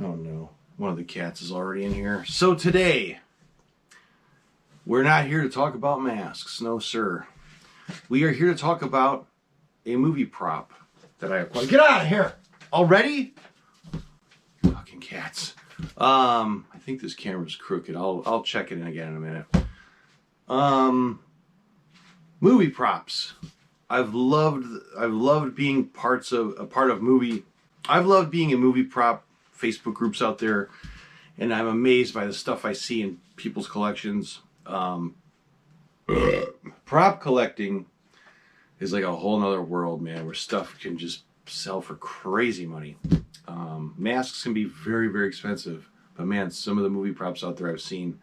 Oh no, one of the cats is already in here. So today, we're not here to talk about masks. No, sir. We are here to talk about a movie prop that I acquired. Get out of here! Already? Fucking cats. I think this camera's crooked. I'll check it again in a minute. Movie props. I've loved being a part of movie. I've loved being in movie prop Facebook groups out there, and I'm amazed by the stuff I see in people's collections. Prop collecting is like a whole nother world, man, where stuff can just sell for crazy money. Masks can be very, very expensive, but man, some of the movie props out there I've seen,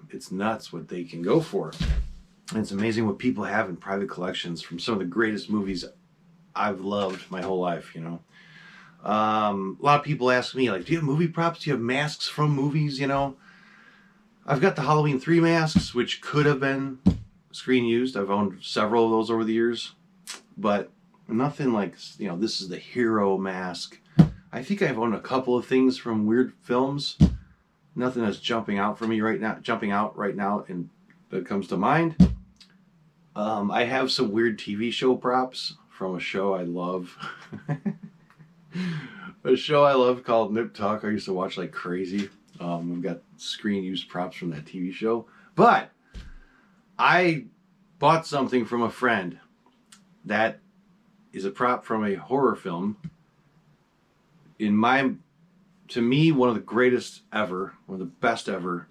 it's nuts what they can go for. And it's amazing what people have in private collections from some of the greatest movies I've loved my whole life, you know. A lot of people ask me, like, do you have movie props? Do you have masks from movies, you know? I've got the Halloween 3 masks, which could have been screen used. I've owned several of those over the years, but nothing like, you know, this is the hero mask. I think I've owned a couple of things from weird films. Nothing that's jumping out right now and that comes to mind. I have some weird TV show props from a show I love. A show I love called Nip Tuck. I used to watch like crazy. We've got screen use props from that TV show. But I bought something from a friend that is a prop from a horror film. To me, one of the greatest ever, one of the best ever,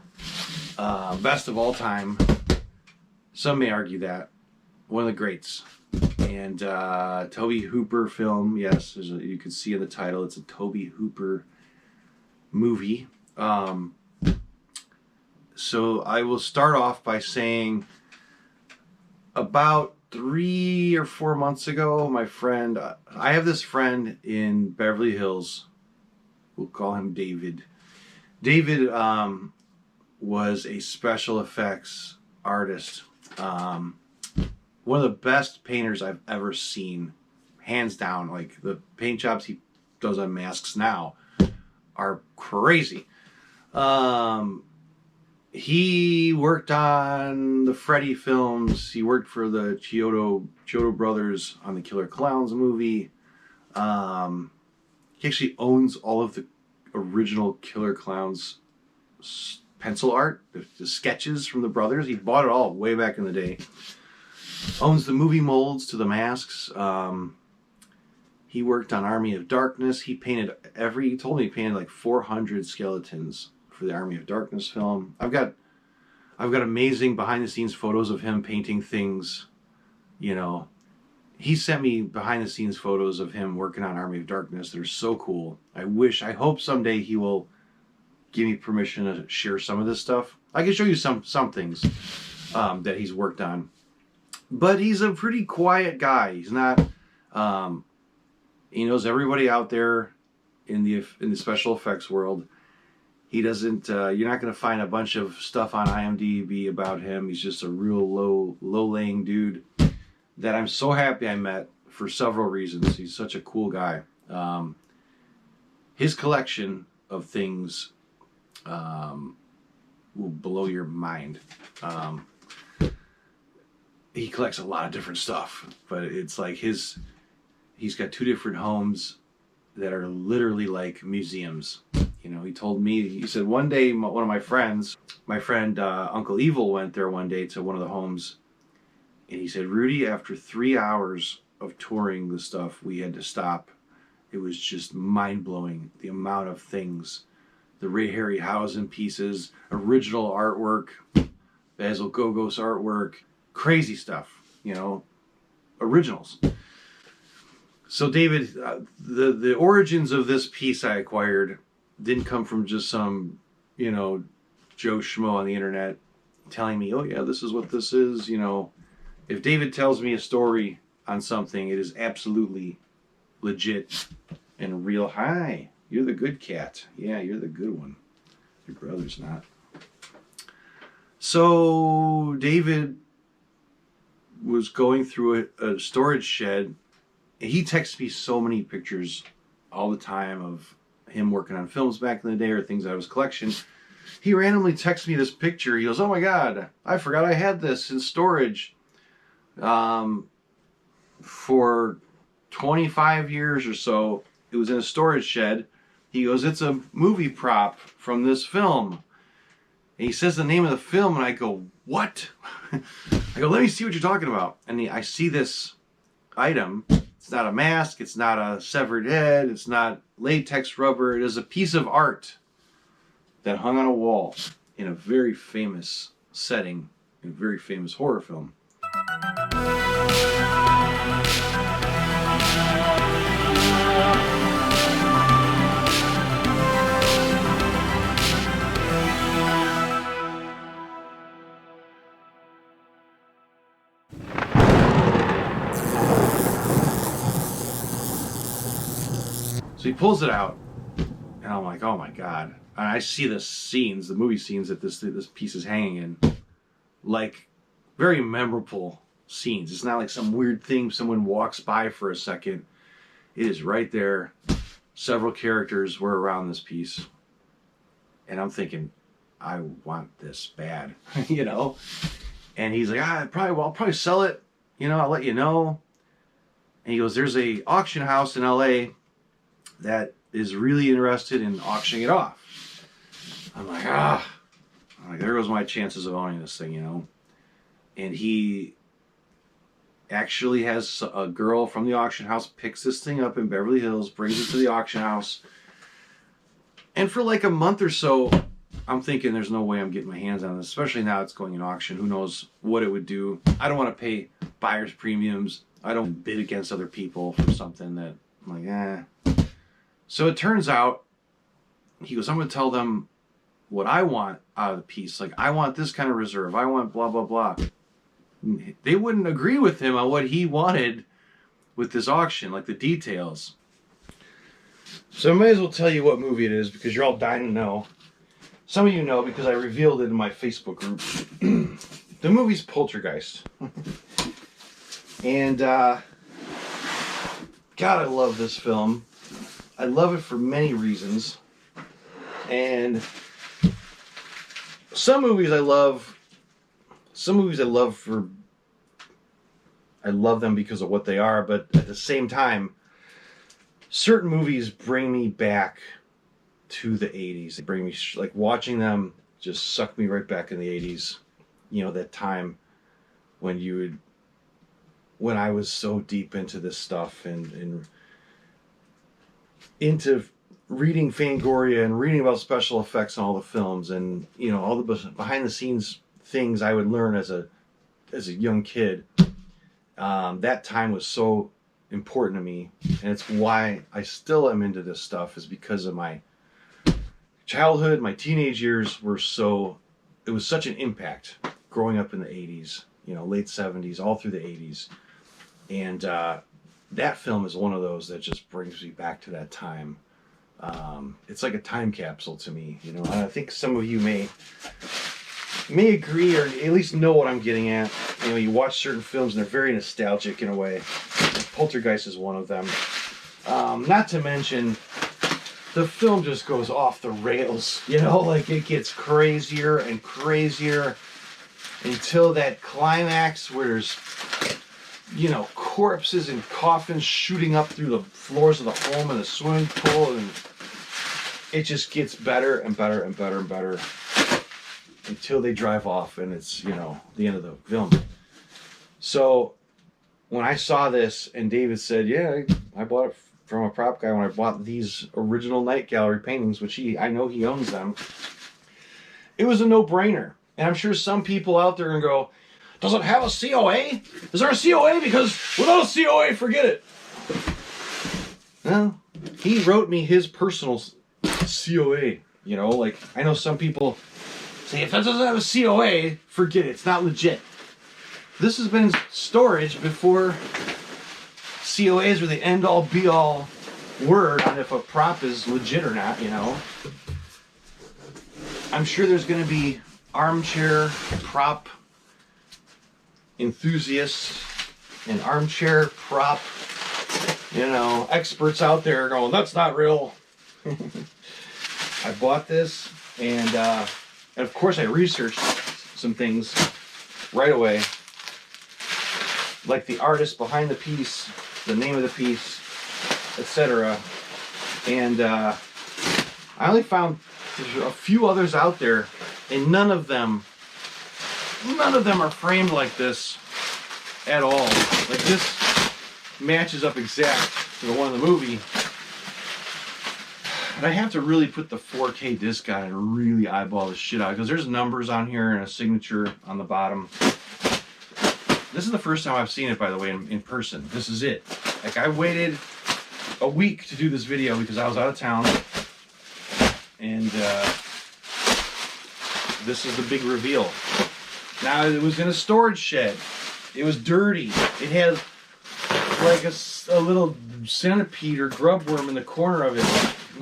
best of all time. Some may argue that. One of the greats. And Tobe Hooper film, yes, you can see in the title, it's a Tobe Hooper movie. So I will start off by saying about 3 or 4 months ago, my friend, I have this friend in Beverly Hills, we'll call him David. David was a special effects artist. One of the best painters I've ever seen, hands down. Like, the paint jobs he does on masks now are crazy. He worked on the Freddy films. He worked for the Chiodo brothers on the Killer Clowns movie. He actually owns all of the original Killer Clowns pencil art, the sketches from the brothers. He bought it all way back in the day. Owns the movie molds to the masks. He worked on Army of Darkness. He told me he painted like 400 skeletons for the Army of Darkness film. I've got amazing behind the scenes photos of him painting things, you know. He sent me behind the scenes photos of him working on Army of Darkness. They're so cool. I hope someday he will give me permission to share some of this stuff. I can show you some things that he's worked on. But he's a pretty quiet guy. He's not. He knows everybody out there in the special effects world. He doesn't. You're not going to find a bunch of stuff on IMDb about him. He's just a real low-laying dude that I'm so happy I met for several reasons. He's such a cool guy. His collection of things will blow your mind. He collects a lot of different stuff, but it's like he's got 2 different homes that are literally like museums. You know, he said one day, one of my friend Uncle Evil went there one day to one of the homes, and he said, Rudy, after 3 hours of touring the stuff, we had to stop. It was just mind-blowing, the amount of things. The Ray Harryhausen pieces, original artwork, Basil Gogos artwork, crazy stuff, you know, originals. So David, the origins of this piece I acquired didn't come from just some, you know, Joe Schmo on the internet telling me, oh yeah, this is what this is, you know. If David tells me a story on something, it is absolutely legit and real. Hi, you're the good cat. Yeah, you're the good one. Your brother's not. So David was going through a storage shed. He texts me so many pictures all the time of him working on films back in the day or things out of his collection. He randomly texted me this picture. He goes, "Oh my God, I forgot I had this in storage for 25 years or so. It was in a storage shed." He goes, "It's a movie prop from this film." And he says the name of the film, and I go, "What?" I go, "Let me see what you're talking about." And I see this item. It's not a mask. It's not a severed head. It's not latex rubber. It is a piece of art that hung on a wall in a very famous setting, in a very famous horror film. So he pulls it out, and I'm like, "Oh my God." And I see the scenes, the movie scenes that this piece is hanging in, like very memorable scenes. It's not like some weird thing someone walks by for a second. It is right there. Several characters were around this piece. And I'm thinking, I want this bad, you know? And he's like, I'll probably sell it. You know, I'll let you know. And he goes, "There's a auction house in LA that is really interested in auctioning it off." I'm like, I'm like, there goes my chances of owning this thing, you know? And he actually has a girl from the auction house picks this thing up in Beverly Hills, brings it to the auction house. And for like a month or so, I'm thinking there's no way I'm getting my hands on this, especially now it's going in auction. Who knows what it would do. I don't want to pay buyer's premiums. I don't bid against other people for something that I'm like, So it turns out, he goes, "I'm going to tell them what I want out of the piece. Like, I want this kind of reserve. I want blah, blah, blah." They wouldn't agree with him on what he wanted with this auction, like the details. So I might as well tell you what movie it is, because you're all dying to know. Some of you know because I revealed it in my Facebook group. The movie's Poltergeist. And, God, I love this film. I love it for many reasons. And some movies I love I love them because of what they are, but at the same time, certain movies bring me back to the 80s. They bring me, like, watching them just suck me right back in the 80s. You know, that time when I was so deep into this stuff and into reading Fangoria and reading about special effects on all the films, and, you know, all the behind the scenes things I would learn as a young kid. That time was so important to me, and it's why I still am into this stuff, is because of my childhood. My teenage years it was such an impact growing up in the 80s, you know, late 70s, all through the 80s. And that film is one of those that just brings me back to that time. It's like a time capsule to me, you know. And I think some of you may agree, or at least know what I'm getting at. You know, you watch certain films and they're very nostalgic in a way. Poltergeist is one of them. Not to mention, the film just goes off the rails, you know, like it gets crazier and crazier until that climax where there's, you know, corpses and coffins shooting up through the floors of the home and the swimming pool, and it just gets better and better and better and better until they drive off and it's, you know, the end of the film. So when I saw this and David said, "Yeah, I bought it from a prop guy when I bought these original Night Gallery paintings," which I know he owns them, it was a no-brainer. And I'm sure some people out there are going to go, "Does it have a COA? Is there a COA? Because without a COA, forget it." Well, he wrote me his personal COA. You know, like, I know some people say, if it doesn't have a COA, forget it. It's not legit. This has been in storage before COAs were the end-all, be-all word on if a prop is legit or not, you know. I'm sure there's going to be armchair prop enthusiasts and armchair prop, you know, experts out there going, "That's not real. I bought this, and of course I researched some things right away, like the artist behind the piece, the name of the piece, etc. And I only found there's a few others out there, and none of them are framed like this at all. Like this matches up exact to the one in the movie. And I have to really put the 4K disc on and really eyeball the shit out, because there's numbers on here and a signature on the bottom. This is the first time I've seen it, by the way, in person. This is it. Like, I waited a week to do this video because I was out of town. And this is the big reveal. Now, it was in a storage shed. It was dirty. It had like a little centipede or grub worm in the corner of it,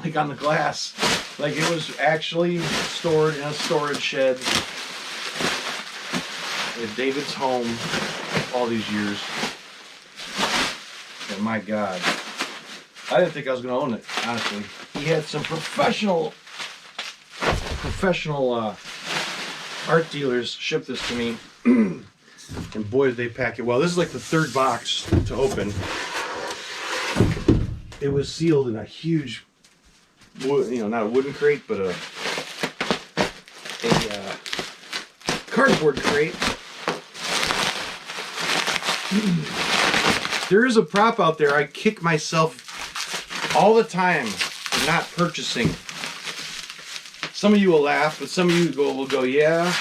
like on the glass. Like it was actually stored in a storage shed at David's home all these years. And my God, I didn't think I was going to own it, honestly. He had some professional art dealers ship this to me. And boy, did they pack it well. This is like the third box to open. It was sealed in a huge, not a wooden crate, but a cardboard crate. There is a prop out there I kick myself all the time for not purchasing. Some of you will laugh, but some of you will go, yeah,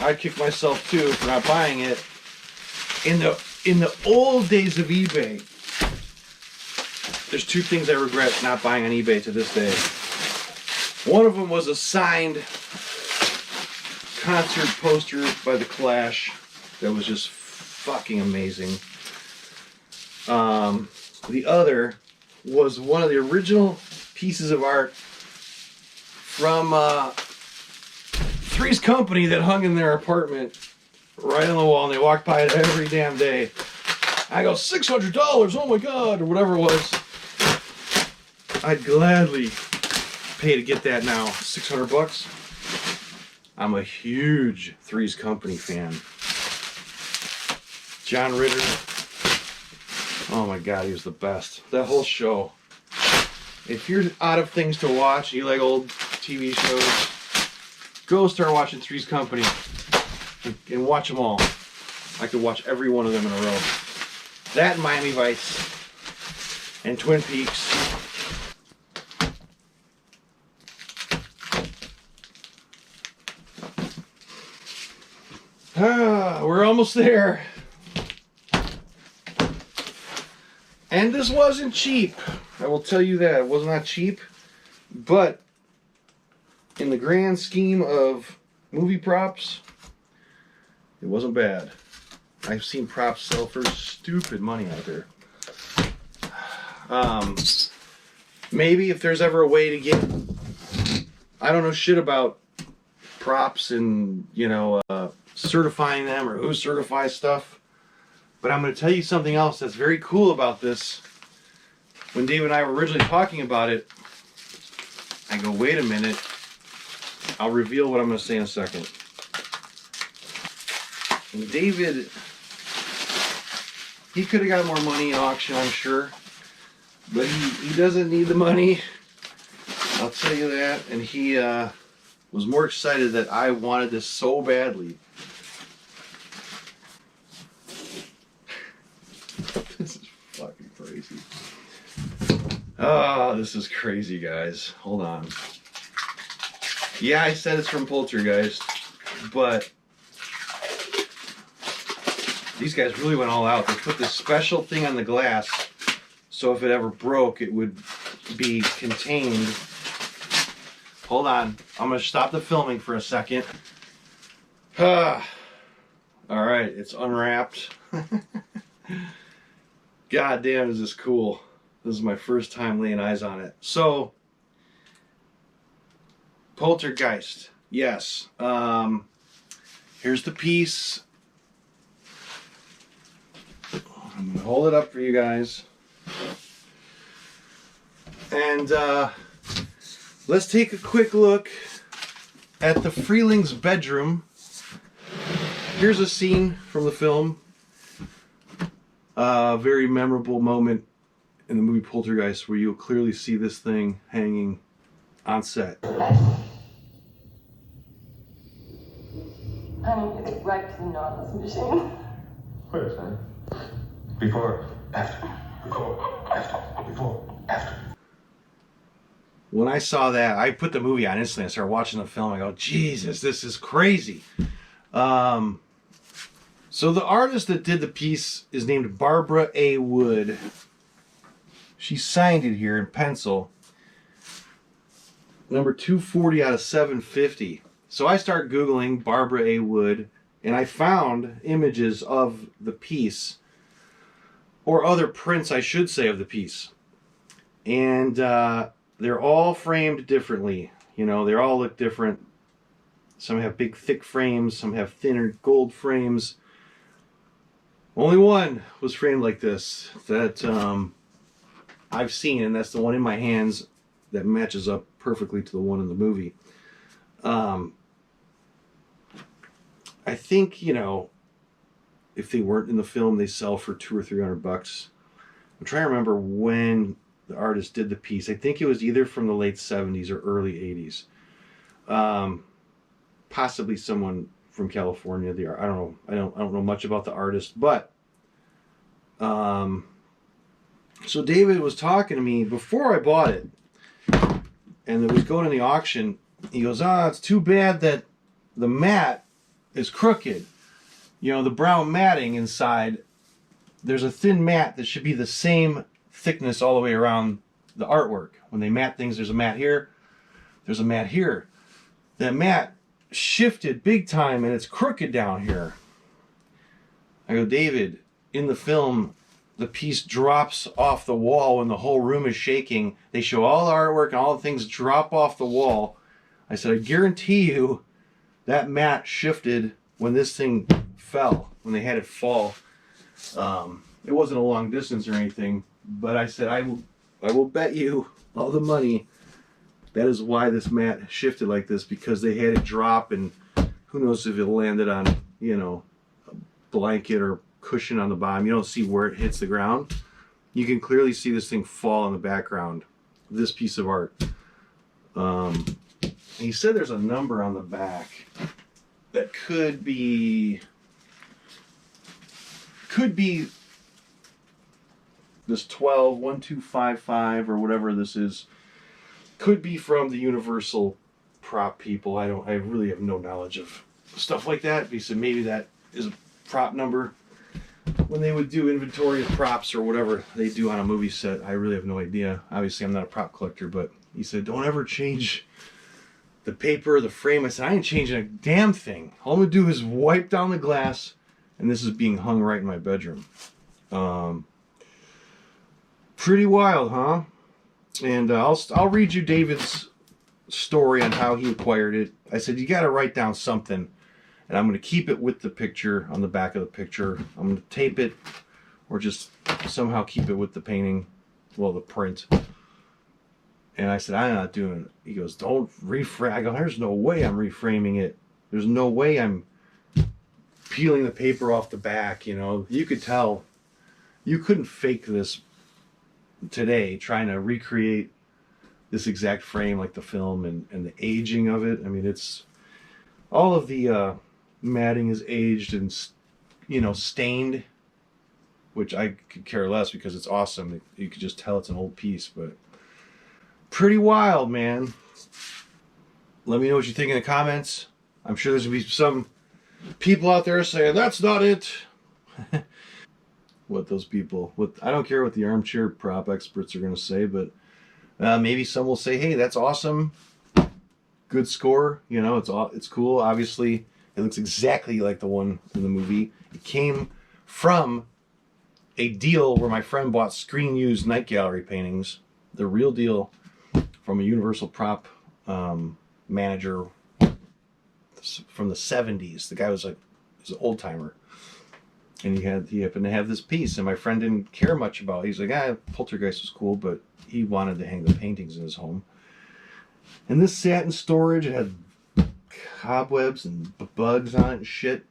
I kick myself too for not buying it. In the old days of eBay, there's two things I regret not buying on eBay to this day. One of them was a signed concert poster by The Clash that was just fucking amazing. The other was one of the original pieces of art from Three's Company that hung in their apartment right on the wall, and they walked by it every damn day. I go, $600, oh my God, or whatever it was. I'd gladly pay to get that now. 600 bucks. I'm a huge Three's Company fan. John Ritter. Oh my God, he was the best. That whole show. If you're out of things to watch, you like old TV shows, go start watching Three's Company and watch them all. I could watch every one of them in a row. That and Miami Vice and Twin Peaks. We're almost there. And this wasn't cheap. I will tell you that. It was not cheap. But in the grand scheme of movie props, it wasn't bad. I've seen props sell for stupid money out there. Maybe if there's ever a way to get... I don't know shit about props and, certifying them or who certifies stuff. But I'm going to tell you something else that's very cool about this. When Dave and I were originally talking about it, I go, wait a minute. I'll reveal what I'm going to say in a second. And David, he could have got more money in auction, I'm sure. But he doesn't need the money. I'll tell you that. And he was more excited that I wanted this so badly. This is fucking crazy. Oh, this is crazy, guys. Hold on. Yeah, I said it's from Poltergeist, but these guys really went all out. They put this special thing on the glass, so if it ever broke, it would be contained. Hold on. I'm going to stop the filming for a second. Alright, it's unwrapped. God damn, is this cool. This is my first time laying eyes on it. So, Poltergeist. Yes. Here's the piece. I'm going to hold it up for you guys. And let's take a quick look at the Freeling's bedroom. Here's a scene from the film. A very memorable moment in the movie Poltergeist where you'll clearly see this thing hanging on set. Honey, it's right to the Nautilus machine. Wait a second. Before, after. Before, after. Before, after. When I saw that, I put the movie on instantly. I started watching the film. I go, Jesus, this is crazy. So the artist that did the piece is named Barbara A. Wood. She signed it here in pencil. Number 240 out of 750. So I started Googling Barbara A. Wood, and I found images of the piece, or other prints, I should say, of the piece. And they're all framed differently. You know, they all look different. Some have big, thick frames. Some have thinner gold frames. Only one was framed like this that I've seen, and that's the one in my hands that matches up perfectly to the one in the movie. I think, you know, if they weren't in the film, they sell for $200 or $300. I'm trying to remember when the artist did the piece. I think it was either from the late 70s or early 80s. Possibly someone from California. I don't know. I don't know much about the artist, but so David was talking to me before I bought it, and it was going to the auction. He goes, it's too bad that the mat is crooked. You know, the brown matting inside, there's a thin mat that should be the same thickness all the way around the artwork. When they mat things, there's a mat here, there's a mat here. That mat shifted big time and it's crooked down here. I go, David, in the film, the piece drops off the wall when the whole room is shaking. They show all the artwork and all the things drop off the wall. I said, I guarantee you that mat shifted when this thing fell, when they had it fall. It wasn't a long distance or anything, but I said, I will bet you all the money that is why this mat shifted like this, because they had it drop, and who knows if it landed on, you know, a blanket or cushion on the bottom. You don't see where it hits the ground. You can clearly see this thing fall in the background, this piece of art. He said there's a number on the back that could be this 121255 or whatever this is. Could be from the Universal prop people. I really have no knowledge of stuff like that. He said maybe that is a prop number. When they would do inventory of props or whatever they do on a movie set, I really have no idea. Obviously, I'm not a prop collector, but he said, don't ever change the paper, the frame. I said, I ain't changing a damn thing. All I'm going to do is wipe down the glass, and this is being hung right in my bedroom. Pretty wild, huh? And I'll read you David's story on how he acquired it. I said, you got to write down something. And I'm going to keep it with the picture on the back of the picture. I'm going to tape it or just somehow keep it with the painting, well, the print. And I said, I'm not doing it. He goes, don't reframe. I go, there's no way I'm reframing it. There's no way I'm peeling the paper off the back. You know, you could tell. You couldn't fake this today, trying to recreate this exact frame like the film and the aging of it. I mean, it's all of the matting is aged and, you know, stained, which I could care less because it's awesome. You could just tell it's an old piece, but pretty wild, man. Let me know what you think in the comments. I'm sure there's gonna be some people out there saying that's not it. What those people, I don't care what the armchair prop experts are gonna say, but maybe some will say, hey, that's awesome, good score, you know, it's cool. Obviously it looks exactly like the one in the movie. It came from a deal where my friend bought screen used night gallery paintings, the real deal, from a Universal prop manager from the 70s. The guy was an old timer. And he happened to have this piece, and my friend didn't care much about it. He's like, Poltergeist was cool, but he wanted to hang the paintings in his home. And this sat in storage. It had cobwebs and bugs on it and shit.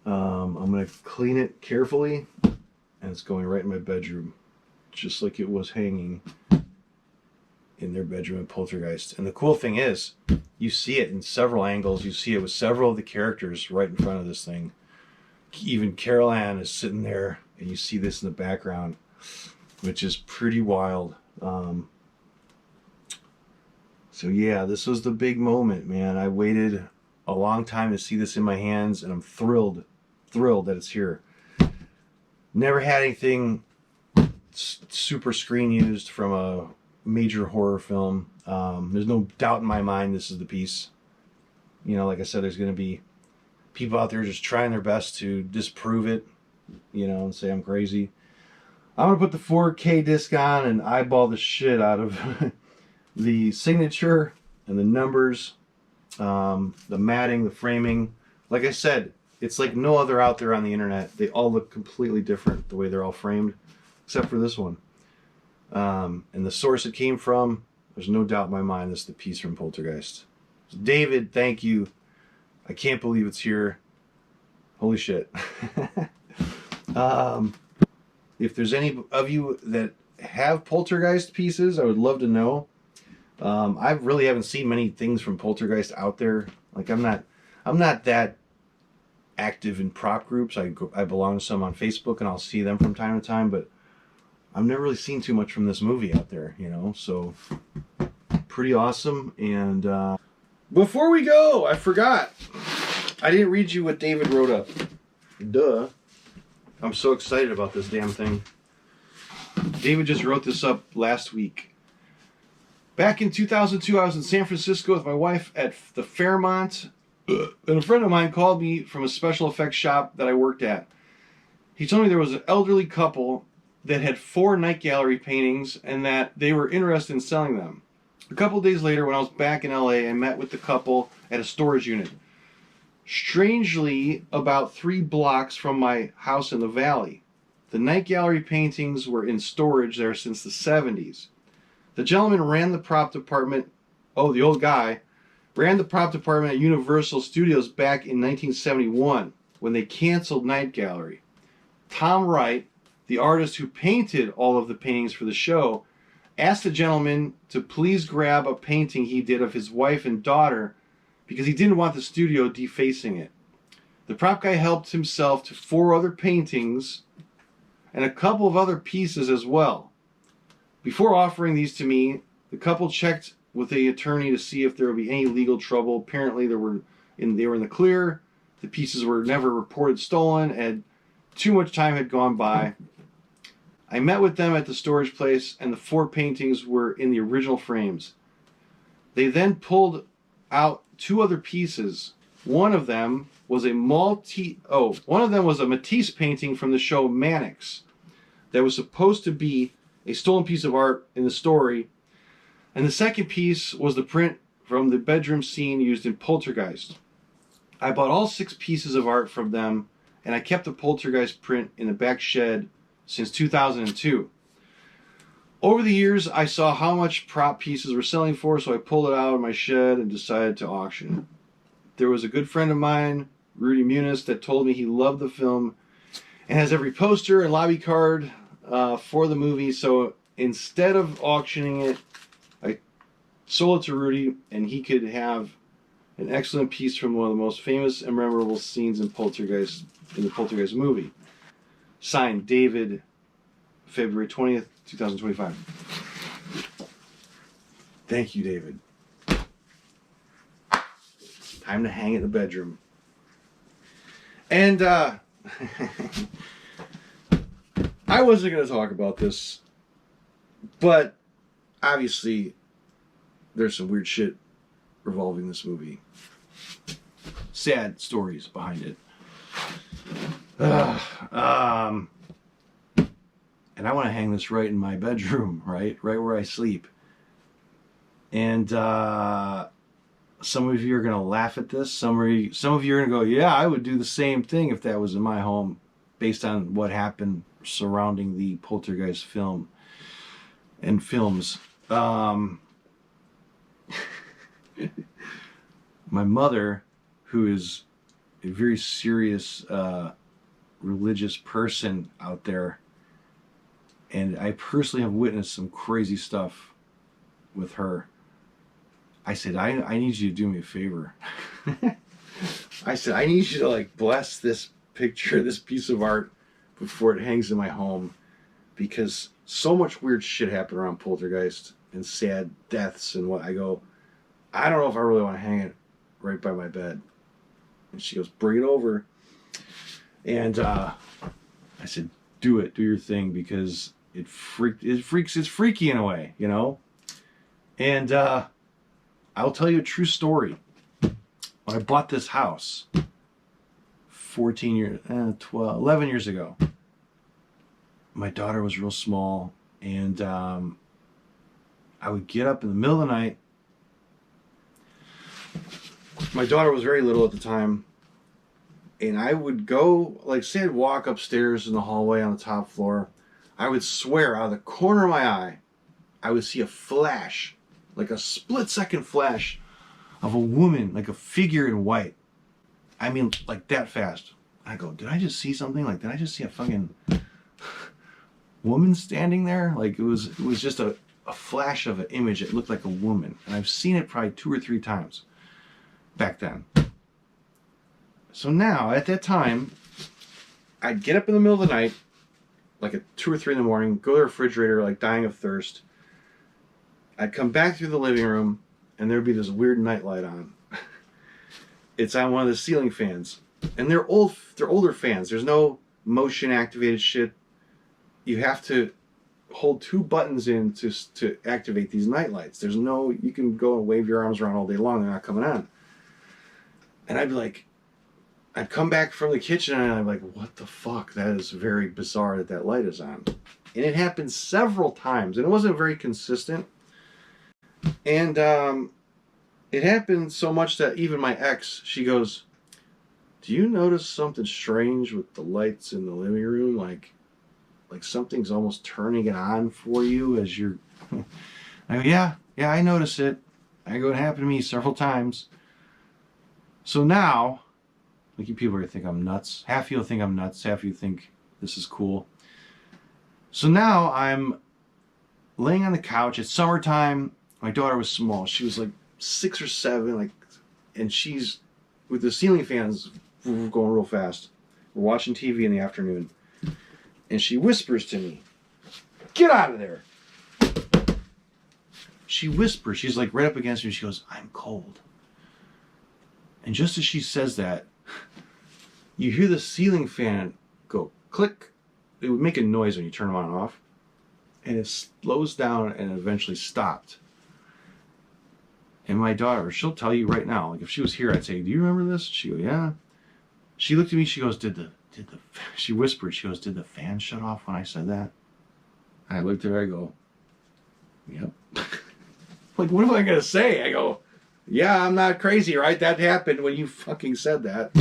I'm going to clean it carefully, and it's going right in my bedroom, just like it was hanging in their bedroom in Poltergeist. And the cool thing is, you see it in several angles. You see it with several of the characters right in front of this thing. Even Carol Ann is sitting there, and you see this in the background, which is pretty wild. So yeah, this was the big moment, man. I waited a long time to see this in my hands, and I'm thrilled that it's here. Never had anything super screen used from a major horror film. There's no doubt in my mind this is the piece. You know, like I said, there's going to be people out there just trying their best to disprove it, you know, and say I'm crazy. I'm going to put the 4K disc on and eyeball the shit out of the signature and the numbers, the matting, the framing. Like I said, it's like no other out there on the internet. They all look completely different the way they're all framed, except for this one. And the source it came from, there's no doubt in my mind this is the piece from Poltergeist. So David, thank you. I can't believe it's here. Holy shit. If there's any of you that have Poltergeist pieces, I would love to know. I really haven't seen many things from Poltergeist out there. Like I'm not that active in prop groups. I belong to some on Facebook, and I'll see them from time to time, but I've never really seen too much from this movie out there, you know, so pretty awesome. And before we go, I forgot. I didn't read you what David wrote up. Duh. I'm so excited about this damn thing. David just wrote this up last week. Back in 2002, I was in San Francisco with my wife at the Fairmont, and a friend of mine called me from a special effects shop that I worked at. He told me there was an elderly couple that had 4 night gallery paintings and that they were interested in selling them. A couple days later, when I was back in LA, I met with the couple at a storage unit. Strangely, about 3 blocks from my house in the valley. The night gallery paintings were in storage there since the 70s. The gentleman ran the prop department, the old guy, ran the prop department at Universal Studios back in 1971 when they canceled Night Gallery. Tom Wright, the artist who painted all of the paintings for the show, asked the gentleman to please grab a painting he did of his wife and daughter because he didn't want the studio defacing it. The prop guy helped himself to 4 other paintings and a couple of other pieces as well. Before offering these to me, the couple checked with the attorney to see if there would be any legal trouble. Apparently they were in the clear. The pieces were never reported stolen, and too much time had gone by. I met with them at the storage place, and the 4 paintings were in the original frames. They then pulled out 2 other pieces. One of them was a Matisse painting from the show Mannix that was supposed to be a stolen piece of art in the story. And the second piece was the print from the bedroom scene used in Poltergeist. I bought all 6 pieces of art from them, and I kept the Poltergeist print in the back shed since 2002. Over the years, I saw how much prop pieces were selling for, so I pulled it out of my shed and decided to auction it. There was a good friend of mine, Rudy Muniz, that told me he loved the film and has every poster and lobby card for the movie, so instead of auctioning it, I sold it to Rudy, and he could have an excellent piece from one of the most famous and memorable scenes in the Poltergeist movie. Signed, David, February 20th, 2025. Thank you, David. Time to hang it in the bedroom. And I wasn't going to talk about this, but obviously there's some weird shit revolving this movie. Sad stories behind it. And I want to hang this right in my bedroom, right where I sleep. And some of you are going to laugh at this. Some of you are going to go, yeah, I would do the same thing if that was in my home based on what happened surrounding the Poltergeist film and films. My mother, who is a very serious religious person out there, and I personally have witnessed some crazy stuff with her. I said, I need you to do me a favor. I said, I need you to like bless this picture, this piece of art before it hangs in my home, because so much weird shit happened around Poltergeist and sad deaths and what. I go, I don't know if I really want to hang it right by my bed. And she goes, bring it over. And I said, do it, do your thing, because it's freaky in a way, you know? And I'll tell you a true story. When I bought this house 11 years ago, my daughter was real small, and I would get up in the middle of the night. My daughter was very little at the time, and I would go, like, say I'd walk upstairs in the hallway on the top floor. I would swear out of the corner of my eye, I would see a flash, like a split-second flash of a woman, like a figure in white. I mean, like that fast. I go, did I just see something? Like, did I just see a fucking woman standing there? Like, it was just a flash of an image. It looked like a woman. And I've seen it probably 2 or 3 times back then. So now, at that time, I'd get up in the middle of the night, like at 2 or 3 in the morning, go to the refrigerator, like dying of thirst. I'd come back through the living room, and there'd be this weird nightlight on. It's on one of the ceiling fans. And they're older fans. There's no motion activated shit. You have to hold 2 buttons in to activate these nightlights. There's no, you can go and wave your arms around all day long, they're not coming on. And I'd be like, I'd come back from the kitchen and I'm like, what the fuck? That is very bizarre that light is on. And it happened several times, and it wasn't very consistent. And it happened so much that even my ex, she goes, do you notice something strange with the lights in the living room? Like something's almost turning it on for you as you're... I go, yeah, I notice it. I go, it happened to me several times. So now, like, you people are going to think I'm nuts. Half of you think I'm nuts. Half of you think this is cool. So now I'm laying on the couch. It's summertime. My daughter was small. She was like 6 or 7, like, and she's with the ceiling fans going real fast. We're watching TV in the afternoon, and she whispers to me, "Get out of there!" She whispers. She's like right up against me. She goes, "I'm cold." And just as she says that, you hear the ceiling fan go click. It would make a noise when you turn them on and off, and it slows down and eventually stopped. And my daughter, she'll tell you right now, like if she was here, I'd say, do you remember this? She go, yeah. She looked at me, she goes, she whispered, she goes, did the fan shut off when I said that? And I looked at her, I go, yep. Like, what am I going to say? I go, yeah, I'm not crazy, right? That happened when you fucking said that.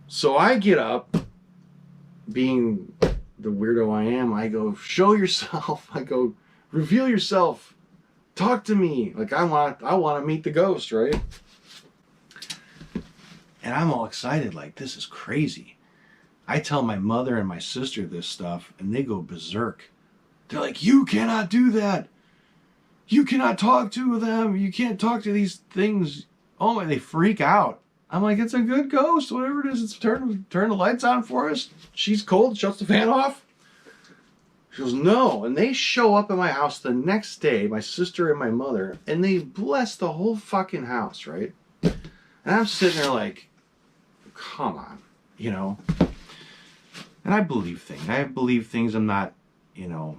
So I get up, being the weirdo I am, I go, show yourself. I go, reveal yourself. Talk to me. Like, I want to meet the ghost, right? And I'm all excited, like, this is crazy. I tell my mother and my sister this stuff, and they go berserk. They're like, you cannot do that. You cannot talk to them. You can't talk to these things. Oh my, they freak out. I'm like, it's a good ghost, whatever it is. It's turn the lights on for us. She's cold, shuts the fan off. She goes, no. And they show up at my house the next day, my sister and my mother, and they bless the whole fucking house, right? And I'm sitting there like, come on, you know? And I believe things. I'm not, you know,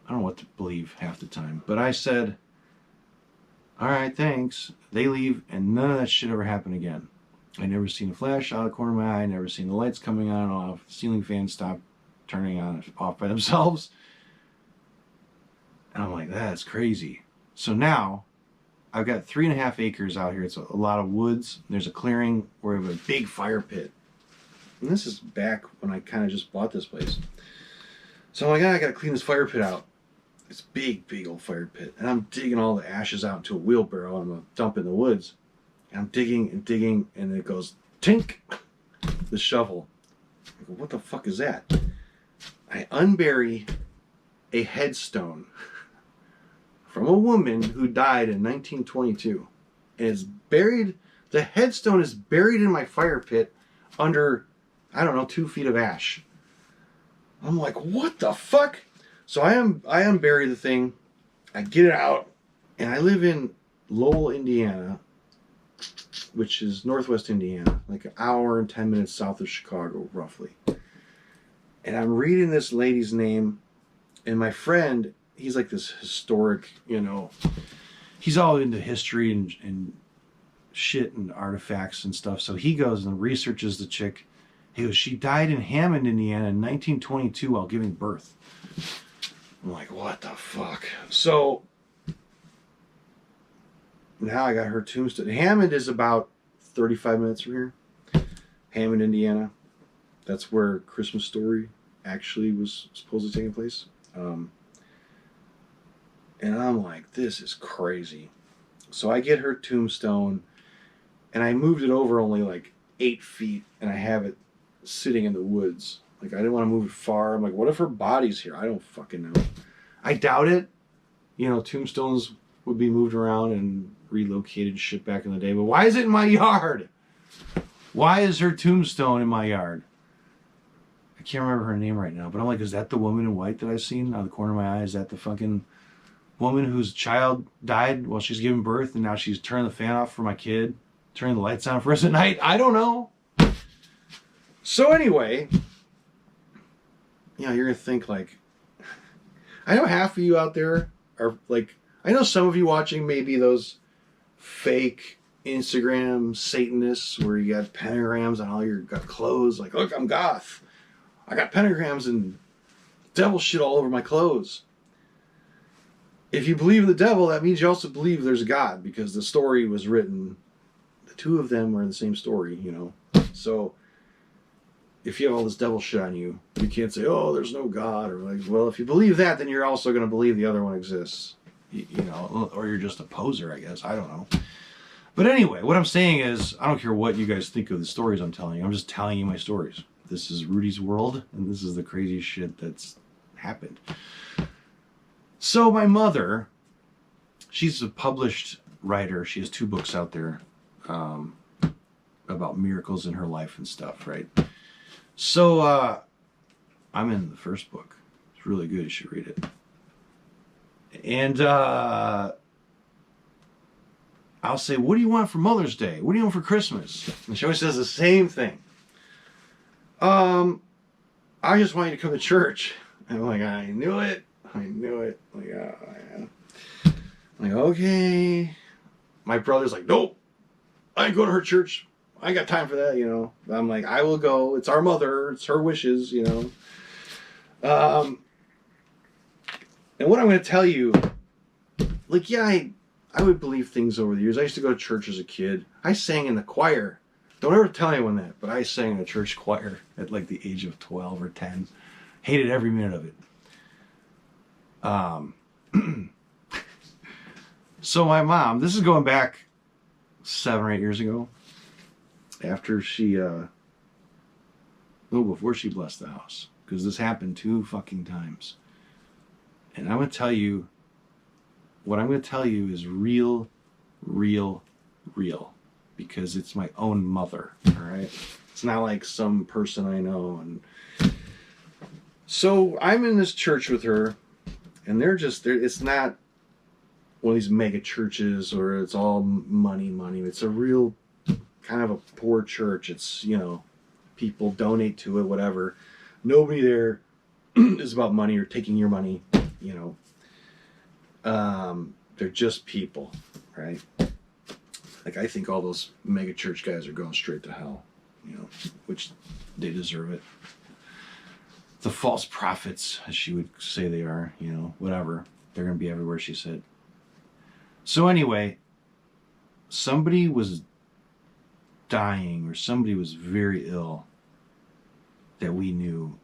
I don't know what to believe half the time. But I said, all right, thanks. They leave, and none of that shit ever happened again. I never seen a flash out of the corner of my eye. I never seen the lights coming on and off. The ceiling fans stopped turning on and off by themselves. And I'm like, that's crazy. So now, I've got 3.5 acres out here. It's a lot of woods. There's a clearing where we have a big fire pit. And this is back when I kind of just bought this place. So I'm like, I gotta clean this fire pit out. It's a big, big old fire pit. And I'm digging all the ashes out into a wheelbarrow and I'm gonna dump in the woods. And I'm digging and digging and it goes tink, the shovel. I go, what the fuck is that? I unbury a headstone from a woman who died in 1922. And it's buried, the headstone is buried in my fire pit under, I don't know, 2 feet of ash. I'm like, what the fuck? So I unbury the thing, I get it out, and I live in Lowell, Indiana, which is northwest Indiana, like an hour and 10 minutes south of Chicago, roughly. And I'm reading this lady's name, and my friend, he's like this historic, you know, he's all into history and shit and artifacts and stuff. So he goes and researches the chick. He goes, she died in Hammond, Indiana in 1922 while giving birth. I'm like, what the fuck? So now I got her tombstone. Hammond is about 35 minutes from here. Hammond, Indiana. That's where Christmas Story actually was supposedly taking place. And I'm like, this is crazy. So I get her tombstone, and I moved it over only like 8 feet, and I have it sitting in the woods. Like, I didn't want to move it far. I'm like, what if her body's here? I don't fucking know. I doubt it. You know, tombstones would be moved around and relocated shit back in the day. But why is it in my yard? Why is her tombstone in my yard? I can't remember her name right now, but I'm like, is that the woman in white that I've seen out of the corner of my eye? Is that the fucking woman whose child died while she's giving birth and now she's turning the fan off for my kid, turning the lights on for us at night? I don't know. So anyway, you know, you're going to think like, I know half of you out there are like, I know some of you watching maybe those fake Instagram Satanists where you got pentagrams on all your clothes. Like, look, I'm goth. I got pentagrams and devil shit all over my clothes. If you believe in the devil, that means you also believe there's a God, because the story was written, the two of them were in the same story, you know. So if you have all this devil shit on you, you can't say, oh, there's no God. Or like, well, if you believe that, then you're also going to believe the other one exists. You know, or you're just a poser, I guess. I don't know. But anyway, what I'm saying is, I don't care what you guys think of the stories I'm telling you. I'm just telling you my stories. This is Rudy's world, and this is the crazy shit that's happened. So my mother, she's a published writer. She has 2 books out there about miracles in her life and stuff, right? So I'm in the first book. It's really good. You should read it. And I'll say, what do you want for Mother's Day? What do you want for Christmas? And she always says the same thing. I just want you to come to church. And I'm like, I knew it. Like, oh, yeah. I'm like, okay. My brother's like, nope. I ain't going to her church. I ain't got time for that, you know. I'm like, I will go. It's our mother. It's her wishes, you know. And what I'm going to tell you, like, yeah, I would believe things over the years. I used to go to church as a kid. I sang in the choir. Don't ever tell anyone that, but I sang in a church choir at like the age of 12 or 10. Hated every minute of it. So my mom, this is going back 7 or 8 years ago, after she, before she blessed the house, because this happened 2 fucking times. And I'm going to tell you, what I'm going to tell you is real, because it's my own mother, all right? It's not like some person I know. And so I'm in this church with her, and it's not one of these mega churches or it's all money. It's a real kind of a poor church. It's, you know, people donate to it, whatever. Nobody there is about money or taking your money, you know. They're just people, right? Like, I think all those mega church guys are going straight to hell, you know, which they deserve it. The false prophets, as she would say they are, you know, whatever. They're going to be everywhere, she said. So anyway, somebody was dying or somebody was very ill that we knew,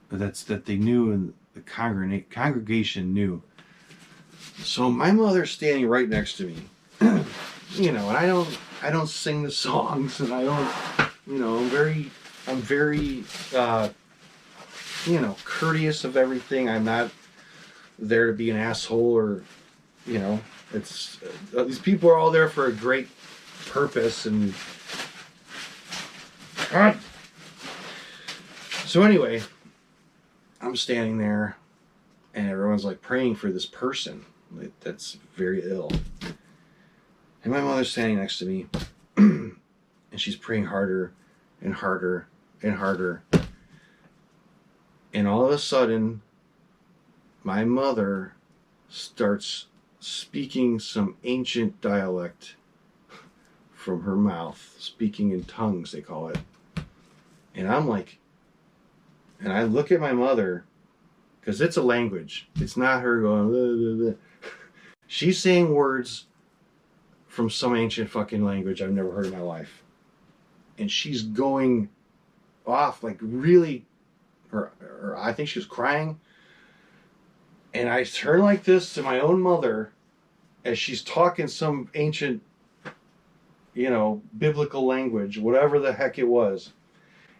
that they knew, and the congregation knew. So my mother's standing right next to me, you know, and I don't sing the songs, and I don't, you know, I'm very, you know, courteous of everything. I'm not there to be an asshole, or, you know, it's these people are all there for a great purpose. And so anyway, I'm standing there, and everyone's like praying for this person that's very ill, and my mother's standing next to me, and she's praying harder and harder and harder. And all of a sudden, my mother starts speaking some ancient dialect from her mouth, speaking in tongues, they call it. And I'm like, and I look at my mother, because it's a language. It's not her going, blah, blah, blah. She's saying words from some ancient fucking language I've never heard in my life. And she's going off, like really, or I think she was crying. And I turn like this to my own mother as she's talking some ancient, you know, biblical language, whatever the heck it was.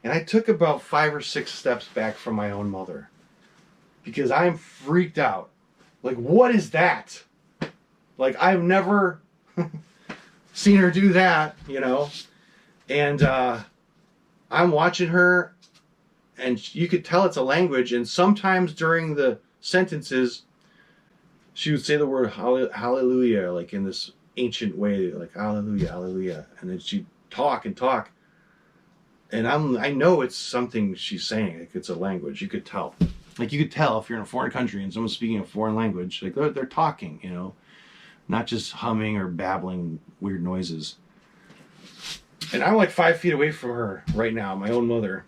And I took about 5 or 6 steps back from my own mother, because I'm freaked out. Like, what is that? Like, I've never seen her do that, you know? And I'm watching her, and you could tell it's a language, and sometimes during the sentences, she would say the word hallelujah, like in this ancient way, like hallelujah, hallelujah. And then she'd talk and talk. And I know it's something she's saying. Like, it's a language. You could tell. Like, you could tell if you're in a foreign country and someone's speaking a foreign language, like they're talking, you know, not just humming or babbling weird noises. And I'm like 5 feet away from her right now, my own mother.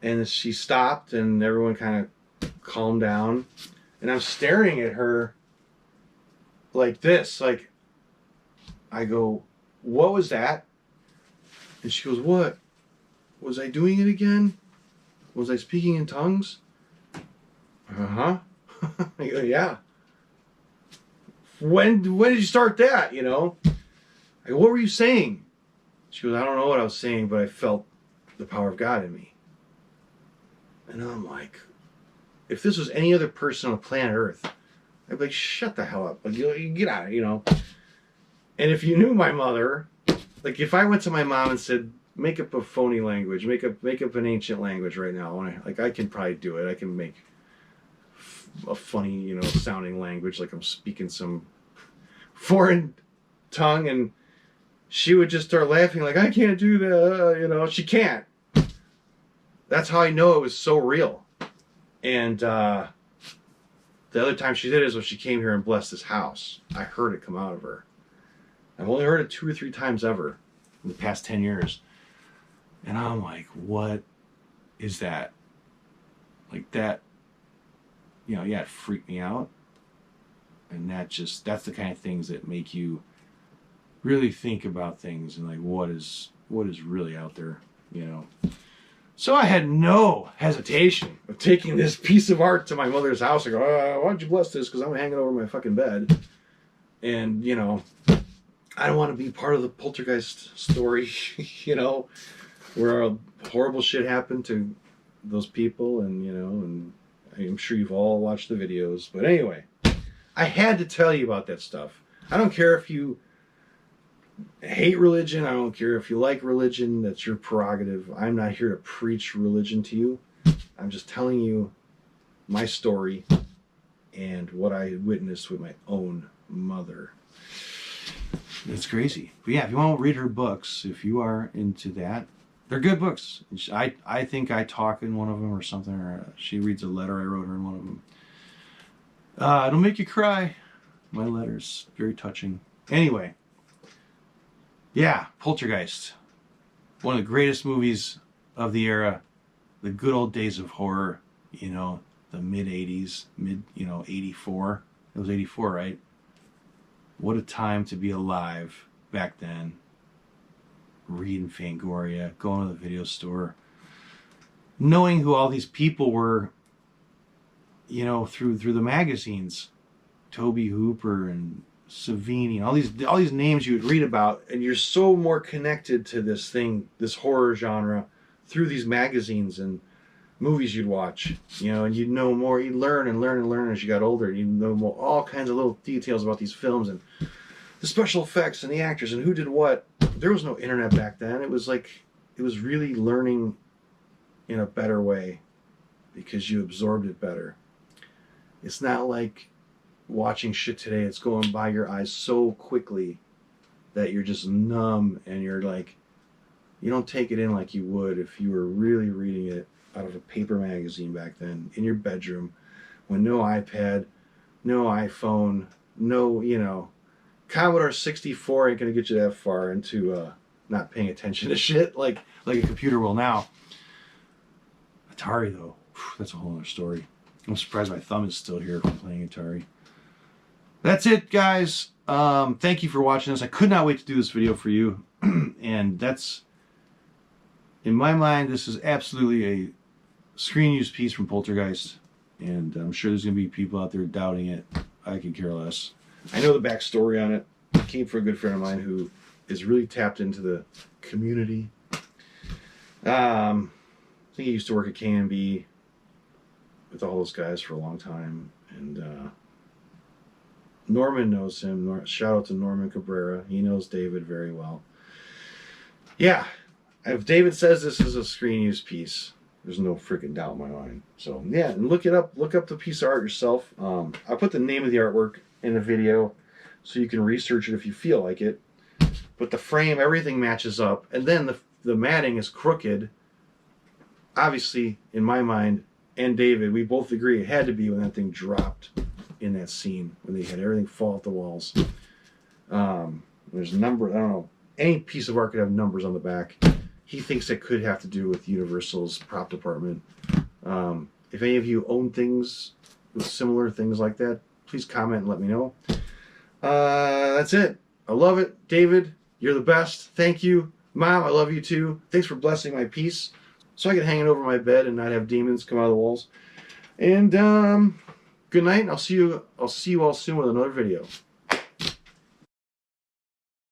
And she stopped, and everyone kind of calmed down. And I'm staring at her like this. Like, I go, what was that? And she goes, what? Was I doing it again? Was I speaking in tongues? Uh-huh. I go, yeah. When did you start that, you know? I go, what were you saying? She goes, I don't know what I was saying, but I felt the power of God in me. And I'm like, if this was any other person on planet Earth, I'd be like, shut the hell up. Like, you get out of it, you know? And if you knew my mother, like, if I went to my mom and said, make up a phony language, make up an ancient language right now, like, I can probably do it. I can make a funny, you know, sounding language, like I'm speaking some foreign tongue, and she would just start laughing, like, I can't do that, you know. She can't. That's how I know it was so real. And the other time she did it is when she came here and blessed this house. I heard it come out of her. I've only heard it 2 or 3 times ever in the past 10 years. And I'm like, what is that? Like, that, you know, yeah, it freaked me out. And that's the kind of things that make you really think about things, and like, what is really out there, you know. So I had no hesitation of taking this piece of art to my mother's house. I go, why don't you bless this? Because I'm going to hang it over my fucking bed. And, you know, I don't want to be part of the Poltergeist story, you know, where horrible shit happened to those people. And, you know, and I'm sure you've all watched the videos. But anyway, I had to tell you about that stuff. I don't care if you hate religion. I don't care if you like religion. That's your prerogative. I'm not here to preach religion to you. I'm just telling you my story and what I witnessed with my own mother. It's crazy. But yeah, if you want to read her books, if you are into that, they're good books. I think I talk in one of them or something, or she reads a letter I wrote her in one of them. It'll make you cry. My letter's very touching. Anyway. Yeah, Poltergeist. One of the greatest movies of the era. The good old days of horror. You know, the mid-80s. 84. It was 84, right? What a time to be alive back then. reading Fangoria, going to the video store, knowing who all these people were, you know, through the magazines, Tobe Hooper and Savini, all these names you would read about, and you're so more connected to this thing, this horror genre, through these magazines and movies you'd watch, you know, and you'd know more, you'd learn and learn and learn as you got older. You'd know more, all kinds of little details about these films and the special effects and the actors and who did what. There was no internet back then. It was like, it was really learning in a better way because you absorbed it better. It's not like watching shit today. It's going by your eyes so quickly that you're just numb and you're like, you don't take it in like you would if you were really reading it out of a paper magazine back then in your bedroom when no iPad, no iPhone, no, you know, Commodore 64 ain't gonna get you that far into not paying attention to shit like a computer will now. Atari though, that's a whole other story. I'm surprised my thumb is still here from playing Atari. That's it, guys. Thank you for watching this. I could not wait to do this video for you. And that's, in my mind, this is absolutely a screen use piece from Poltergeist. And I'm sure there's going to be people out there doubting it. I could care less. I know the backstory on it. It came from a good friend of mine who is really tapped into the community. I think he used to work at K&B with all those guys for a long time. And Norman knows him. Shout out to Norman Cabrera. He knows David very well. Yeah, if David says this is a screen use piece, there's no freaking doubt in my mind. So yeah, and look it up. Look up the piece of art yourself. I'll put the name of the artwork in the video so you can research it if you feel like it. But the frame, everything matches up. And then the matting is crooked. Obviously, in my mind, and David, we both agree it had to be when that thing dropped in that scene, when they had everything fall off the walls. There's a number, I don't know, any piece of art could have numbers on the back. He thinks it could have to do with Universal's prop department. If any of you own things with similar things like that, please comment and let me know. That's it. I love it. David, you're the best. Thank you. Mom, I love you too. Thanks for blessing my piece so I can hang it over my bed and not have demons come out of the walls. And good night, and I'll see you all soon with another video.